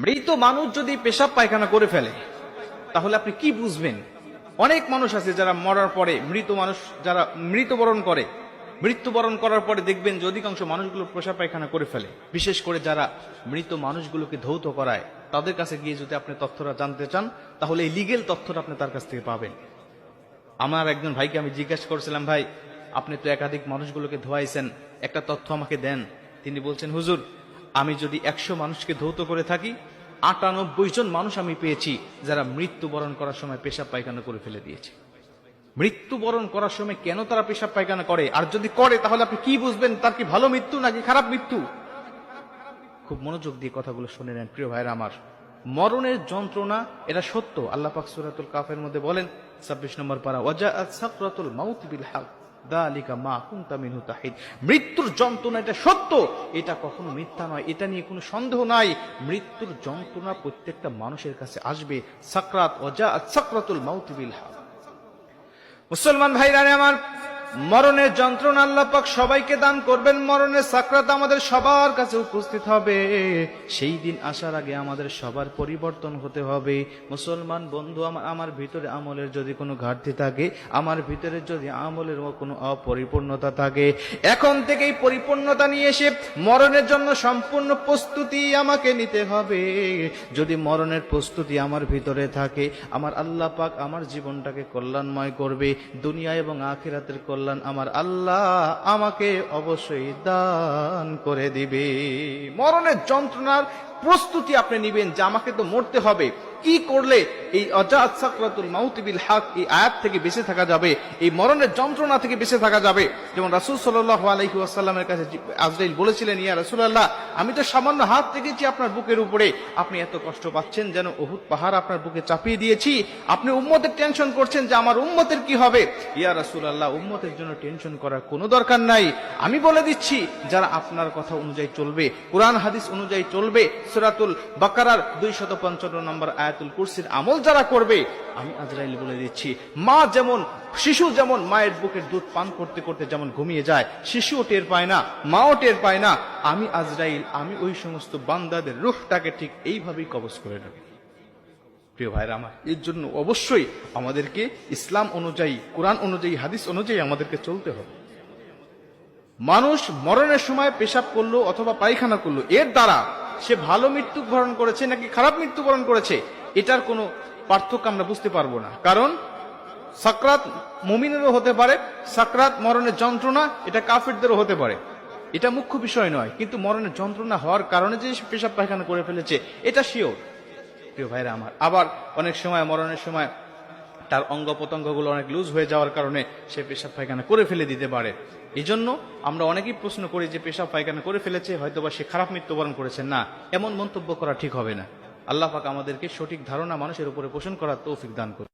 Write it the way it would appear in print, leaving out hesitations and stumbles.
মৃত মানুষ যদি পেশাব পায়খানা করে ফেলে তাহলে আপনি কি বুঝবেন? অনেক মানুষ আছে যারা মরার পরে, মৃত মানুষ যারা মৃত্যুবরণ করার পরে দেখবেন যে অধিকাংশ মানুষগুলো পেশাব পায়খানা করে ফেলে। বিশেষ করে যারা মৃত মানুষগুলোকে ধৌত করায় তাদের কাছে গিয়ে যদি আপনি তথ্যটা জানতে চান তাহলে এই লিগেল তথ্যটা আপনি তার কাছ থেকে পাবেন। আমার একজন ভাইকে আমি জিজ্ঞাসা করেছিলাম, ভাই আপনি তো একাধিক মানুষগুলোকে ধোয়াইছেন, একটা তথ্য আমাকে দেন। তিনি বলছেন, হুজুর আমি যদি 100 মানুষকে ধৌত করে থাকি, 98 জন মানুষ আমি পেয়েছি যারা মৃত্যুবরণ করার সময় পেশাব পায়খানা করে ফেলে দিয়েছে। মৃত্যুবরণ করার সময় কেন তারা পেশাব পায়খানা করে? আর যদি করে তাহলে আপনি কি বুঝবেন তার কি ভালো মৃত্যু নাকি খারাপ মৃত্যু? খুব মনোযোগ দিয়ে কথাগুলো শুনে নেন প্রিয় ভাইরা আমার। মরণের যন্ত্রণা এটা সত্য। আল্লাহ পাক সূরাতুল কাফের মধ্যে বলেন 26 নম্বর পারা, ওয়াজাআত সাকরাতুল মাউত বিল হক যালিকা মা কুনতা মিনহু তাহিদ। মৃত্যুর যন্ত্রণা এটা সত্য, এটা কখনো মিথ্যা নয়, এটা নিয়ে কোনো সন্দেহ নাই। মৃত্যুর যন্ত্রণা প্রত্যেকটা মানুষের কাছে আসবে। সাকরাত, ওয়াজাআত সাকরাতুল মাউত বিল হক। মুসলমান ভাইরা আমার, মরণের যন্ত্রণা আল্লাহ পাক সবাইকে দান করবেন। মরণের সাকরাত আমাদের সবার কাছে উপস্থিত হবে। সেই দিন আসার আগে আমাদের সবার পরিবর্তন হতে হবে। মুসলমান বন্ধু, আমার ভিতরে আমলের যদি কোনো ঘাটতি থাকে, আমার ভিতরে যদি আমলের কোনো অপরিপূর্ণতা থাকে, এখন থেকেই পরিপূর্ণতা নিয়ে এসে মরণের জন্য সম্পূর্ণ প্রস্তুতি আমাকে নিতে হবে। যদি মরণের প্রস্তুতি আমার ভিতরে থাকে, আমার আল্লাহ পাক আমার জীবনটাকে কল্যাণময় করবে। দুনিয়া এবং আখিরাতের কল্যাণ আমার আল্লাহ আমাকে অবশ্যই দান করে দিবে। মরণের যন্ত্রণার প্রস্তুতি আপনি নিবেন যে আমাকে তো মরতে হবে। কি করলে এই ওয়াজাআত সাকরাতুল মাউত বিল হক এই আয়াত থেকে বেঁচে থাকা যাবে, এই মরণের যন্ত্রণা থেকে বেঁচে থাকা যাবে? যেমন রাসূল সাল্লাল্লাহু আলাইহি ওয়াসাল্লামের কাছে আজরাইল বলেছিলেন, ইয়া রাসূলুল্লাহ, আমি তো সামান্য হাত রেখেছি আপনার বুকের উপরে, আপনি এত কষ্ট পাচ্ছেন যেন উহুদ পাহাড় আপনার বুকে চাপিয়ে দিয়েছি। আপনি উম্মতের টেনশন করছেন যে আমার উম্মতের কি হবে। ইয়া রাসূলুল্লাহ, উম্মতের জন্য টেনশন করার কোনো দরকার নাই। আমি বলে দিচ্ছি, যারা আপনার কথা অনুযায়ী চলবে, কোরআন হাদিস অনুযায়ী চলবে, সূরাতুল বাকারার 255 নম্বর আয়াতুল কুরসির আমল যারা করবে, আমি আজরাইল বলে দিচ্ছি, মা যেমন, শিশু যেমন মায়ের বুকের দুধ পান করতে করতে যেমন ঘুমিয়ে যায়, শিশুও টের পায় না, মাও টের পায় না, আমি আজরাইল আমি ওই সমস্ত বান্দাদের রূহটাকে ঠিক এইভাবেই কবজ করে নেব। প্রিয় ভাইরা আমার, এর জন্য অবশ্যই আমাদেরকে ইসলাম অনুযায়ী, কোরআন অনুযায়ী, হাদিস অনুযায়ী আমাদেরকে চলতে হবে। মানুষ মরণের সময় পেশাব করলো অথবা পায়খানা করলো, এর দ্বারা সে ভালো মৃত্যুবরণ করেছে নাকি খারাপ মৃত্যুবরণ করেছে এটার কোনো পার্থক্য আমরা বুঝতে পারবো না। কারণ সাকরাত মুমিনেরও হতে পারে, সাকরাত মরণের যন্ত্রণা এটা কাফিরদেরও হতে পারে, এটা মুখ্য বিষয় নয়। কিন্তু মরণের যন্ত্রণা হওয়ার কারণে যে পেশাব পায়খানা করে ফেলেছে এটা শিওর। প্রিয় ভাইরা আমার, আবার অনেক সময় মরণের সময় তার অঙ্গ প্রত্যঙ্গগুলো অনেক লুজ হয়ে যাওয়ার কারণে সে পেশাব পায়খানা করে ফেলে দিতে পারে। এই জন্য আমরা অনেকেই প্রশ্ন করি যে পেশাব পায়খানা করে ফেলেছে, হয়তোবা সে খারাপ মৃত্যুবরণ করেছে। না, এমন মন্তব্য করা ঠিক হবে না। আল্লাহ পাক আমাদেরকে সঠিক ধারণা মানুষের উপরে পোষণ করার তৌফিক দান করুন।